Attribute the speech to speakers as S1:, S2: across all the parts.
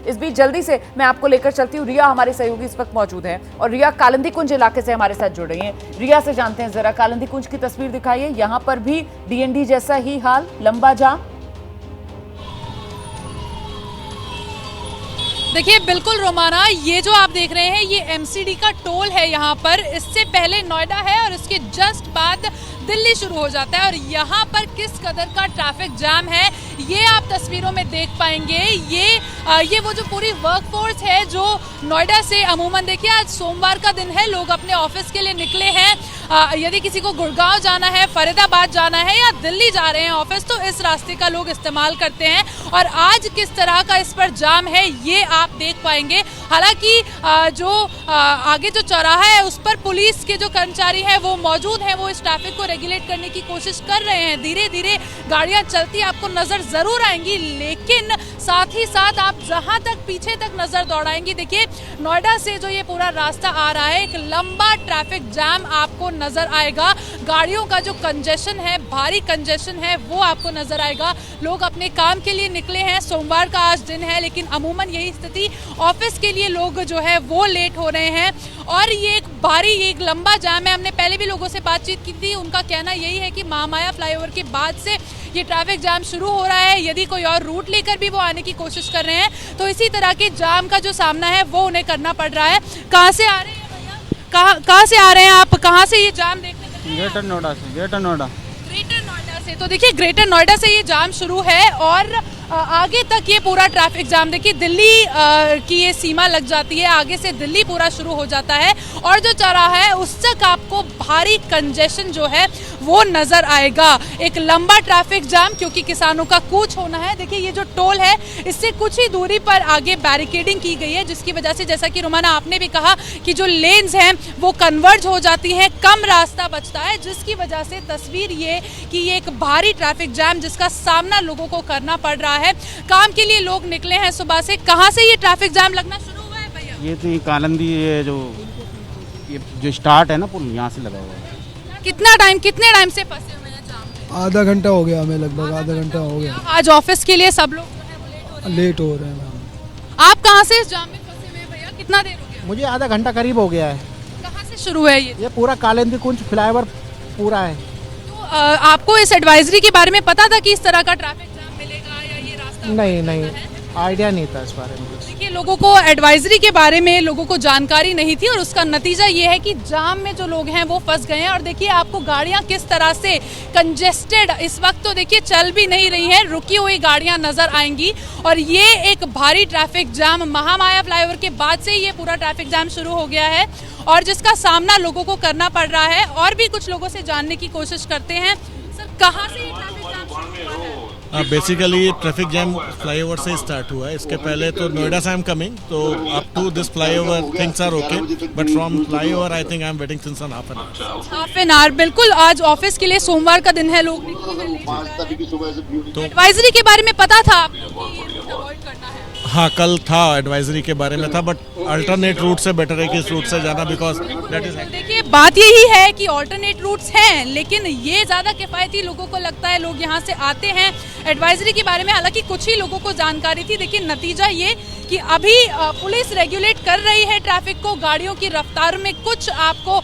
S1: इस बीच जल्दी से मैं आपको लेकर चलती हूँ, रिया हमारे सहयोगी इस वक्त मौजूद हैं और रिया कालिंदी कुंज इलाके से हमारे साथ जुड़ रही हैं। रिया से जानते हैं जरा, कालिंदी कुंज की तस्वीर दिखाइए, यहाँ पर भी डीएनडी जैसा ही हाल, लंबा जाम।
S2: देखिए बिल्कुल रोमाना, ये जो आप देख रहे हैं ये एमसीडी का टोल है यहाँ पर। इससे पहले नोएडा है और इसके जस्ट बाद दिल्ली शुरू हो जाता है और यहाँ पर किस कदर का ट्रैफिक जाम है ये आप तस्वीरों में देख पाएंगे। ये वो जो पूरी वर्कफोर्स है जो नोएडा से, अमूमन देखिए आज सोमवार का दिन है, लोग अपने ऑफिस के लिए निकले हैं। यदि किसी को गुड़गांव जाना है, फरीदाबाद जाना है या दिल्ली जा रहे हैं ऑफिस, तो इस रास्ते का लोग इस्तेमाल करते हैं और आज किस तरह का इस पर जाम है ये आप देख पाएंगे। हालांकि जो आगे जो चौराहा है उस पर पुलिस के जो कर्मचारी हैं वो मौजूद हैं, वो इस ट्रैफिक को रेगुलेट करने की कोशिश कर रहे हैं। धीरे धीरे गाड़ियां चलती आपको नजर जरूर आएंगी, लेकिन साथ ही साथ आप जहां तक पीछे तक नजर दौड़ाएंगी, देखिए नोएडा से जो ये पूरा रास्ता आ रहा है, एक लंबा ट्रैफिक जाम आपको नजर आएगा। गाड़ियों का जो कंजेशन है, भारी कंजेशन है, वो आपको नजर आएगा। लोग अपने काम के लिए निकले हैं, सोमवार का आज दिन है, लेकिन अमूमन यही स्थिति, ऑफिस के लिए लोग जो है वो लेट हो रहे हैं और ये एक लंबा जाम है। हमने पहले भी लोगों से बातचीत की थी, उनका कहना यही है कि महामाया फ्लाईओवर के बाद से ये ट्रैफिक जाम शुरू हो रहा है। यदि कोई और रूट लेकर भी वो आने की कोशिश कर रहे हैं तो इसी तरह के जाम का जो सामना है वो उन्हें करना पड़ रहा है। कहाँ से आ रहे हैं भैया, कहाँ से आ रहे हैं आप, कहाँ से ये जाम देखने?
S3: ग्रेटर नोएडा से। ग्रेटर नोएडा
S2: से। तो देखिए ग्रेटर नोएडा से ये जाम शुरू है और आगे तक ये पूरा ट्रैफिक जाम, देखिए दिल्ली की ये सीमा लग जाती है, आगे से दिल्ली पूरा शुरू हो जाता है और जो चौराहा है उस तक आपको भारी कंजेशन जो है वो नजर आएगा। एक लंबा ट्रैफिक जाम क्योंकि किसानों का कूच होना है। देखिए ये जो टोल है इससे कुछ ही दूरी पर आगे बैरिकेडिंग की गई है, जिसकी वजह से, जैसा कि रोमाना आपने भी कहा, कि जो लेन्स हैं वो कन्वर्ज हो जाती हैं, कम रास्ता बचता है, जिसकी वजह से तस्वीर ये कि ये एक भारी ट्रैफिक जाम जिसका सामना लोगों को करना पड़ रहा है। काम के लिए लोग निकले हैं सुबह से। कहाँ से ये ट्रैफिक जाम लगना शुरू हुआ है भैया?
S3: ये तो कालिंदी, ये जो स्टार्ट है ना पुल, यहाँ से लगा हुआ है।
S2: कितने टाइम से फंसे हुए हैं जाम में?
S4: आधा घंटा हो गया हमें, लगभग आधा घंटा हो गया।
S2: आज ऑफिस के लिए सब लोग
S4: लेट हो रहे हैं।
S2: आप कहाँ से इस जाम में फंसे हुए हैं भैया? कितना देर हो गया?
S3: मुझे आधा घंटा करीब हो गया है।
S2: कहाँ से शुरू है ये?
S3: पूरा कालिंदी कुंज फ्लाईओवर पूरा है।
S2: तो आपको इस एडवाइजरी के बारे में पता था कि इस तरह का ट्रैफिक जाम मिलेगा या ये रास्ता?
S3: नहीं, आइडिया नहीं था इस बारे में।
S2: देखिए लोगों को एडवाइजरी के बारे में लोगों को जानकारी नहीं थी और उसका नतीजा ये है कि जाम में जो लोग हैं वो फंस गए हैं। और देखिए आपको गाड़ियां किस तरह से कंजेस्टेड इस वक्त तो देखिए चल भी नहीं रही हैं, रुकी हुई गाड़ियां नजर आएंगी और ये एक भारी ट्रैफिक जाम महामाया फ्लाईओवर के बाद से ये पूरा ट्रैफिक जाम शुरू हो गया है और जिसका सामना लोगों को करना पड़ रहा है। और भी कुछ लोगों से जानने की कोशिश करते हैं। सर कहाँ से ये ट्रैफिक जाम शुरू हुआ है?
S5: बेसिकली ट्रैफिक जैम फ्लाईओवर से स्टार्ट हुआ है। इसके पहले तो नोएडा से आई एम कमिंग, तो up to this flyover things are okay, but from flyover I think I am waiting since half an hour.
S2: बिल्कुल, आज ऑफिस के लिए सोमवार का दिन है, लोग निकले हैं। तो एडवाइजरी के बारे में पता था आपको कि ये अवॉइड करना है?
S5: हाँ, कल था, एडवाइजरी के बारे में था, बट अल्टरनेट रूट से बेटर है कि इस रूट से जाना, बिकॉज दैट इज।
S2: देखिए बात यही है कि अल्टरनेट रूट्स हैं, लेकिन ये ज़्यादा किफ़ायती लोगों को लगता है, लोग यहाँ से आते हैं। एडवाइजरी के बारे में हालांकि कुछ ही लोगों को जानकारी थी, लेकिन नतीजा ये कि अभी पुलिस रेगुलेट कर रही है ट्रैफिक को, गाड़ियों की रफ्तार में कुछ आपको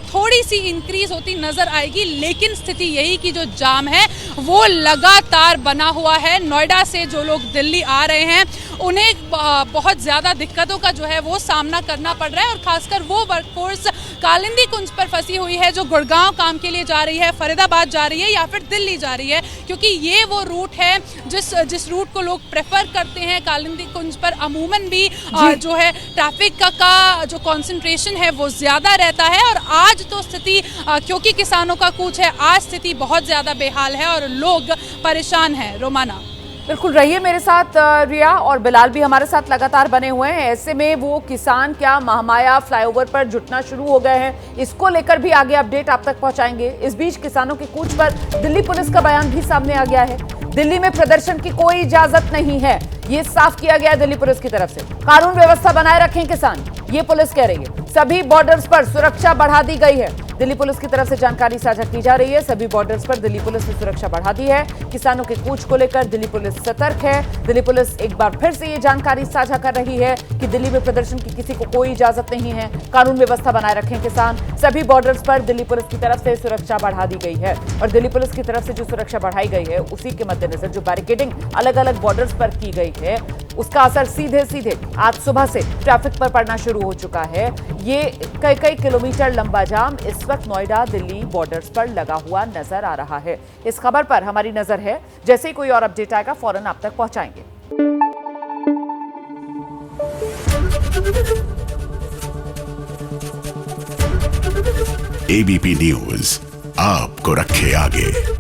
S2: थोड़ी सी इंक्रीज होती नजर आएगी, लेकिन स्थिति यही कि जो जाम है वो लगातार बना हुआ है। नोएडा से जो लोग दिल्ली आ रहे हैं उन्हें बहुत ज़्यादा दिक्कतों का जो है वो सामना करना पड़ रहा है और खासकर वो वर्कफोर्स कालिंदी कुंज पर फंसी हुई है जो गुड़गांव काम के लिए जा रही है, फरीदाबाद जा रही है या फिर दिल्ली जा रही है, क्योंकि ये वो रूट है जिस रूट को लोग प्रेफर करते हैं। कालिंदी कुंज पर अमूमन भी जो है ट्रैफिक का जो कंसंट्रेशन है वो ज़्यादा रहता है और आज तो स्थिति क्योंकि किसानों का कूच है, आज स्थिति बहुत ज़्यादा बेहाल है और लोग परेशान हैं। रोमाना
S1: बिल्कुल रहिए मेरे साथ, रिया और बिलाल भी हमारे साथ लगातार बने हुए हैं। ऐसे में वो किसान क्या महामाया फ्लाईओवर पर जुटना शुरू हो गए हैं, इसको लेकर भी आगे अपडेट आप तक पहुंचाएंगे। इस बीच किसानों की कूच पर दिल्ली पुलिस का बयान भी सामने आ गया है। दिल्ली में प्रदर्शन की कोई इजाजत नहीं है, ये साफ किया गया है दिल्ली पुलिस की तरफ से। कानून व्यवस्था बनाए रखें किसान, ये पुलिस कह रही है। सभी बॉर्डर्स पर सुरक्षा बढ़ा दी गई है। दिल्ली पुलिस की तरफ से जानकारी साझा की जा रही है। सभी बॉर्डर्स पर दिल्ली पुलिस ने सुरक्षा बढ़ा दी है। किसानों के कूच को लेकर दिल्ली पुलिस सतर्क है। दिल्ली पुलिस एक बार फिर से ये जानकारी साझा कर रही है कि दिल्ली में प्रदर्शन की किसी को कोई इजाजत नहीं है। कानून व्यवस्था बनाए रखें किसान। सभी बॉर्डर्स पर दिल्ली पुलिस की तरफ से सुरक्षा बढ़ा दी गई है और दिल्ली पुलिस की तरफ से जो सुरक्षा बढ़ाई गई है उसी के मद्देनजर जो बैरिकेडिंग अलग अलग बॉर्डर्स पर की गई है उसका असर सीधे सीधे आज सुबह से ट्रैफिक पर पड़ना शुरू हो चुका है। ये कई किलोमीटर लंबा जाम इस वक्त नोएडा दिल्ली बॉर्डर्स पर लगा हुआ नजर आ रहा है। इस खबर पर हमारी नजर है, जैसे ही कोई और अपडेट आएगा फौरन आप तक पहुंचाएंगे।
S6: एबीपी न्यूज आपको रखे आगे।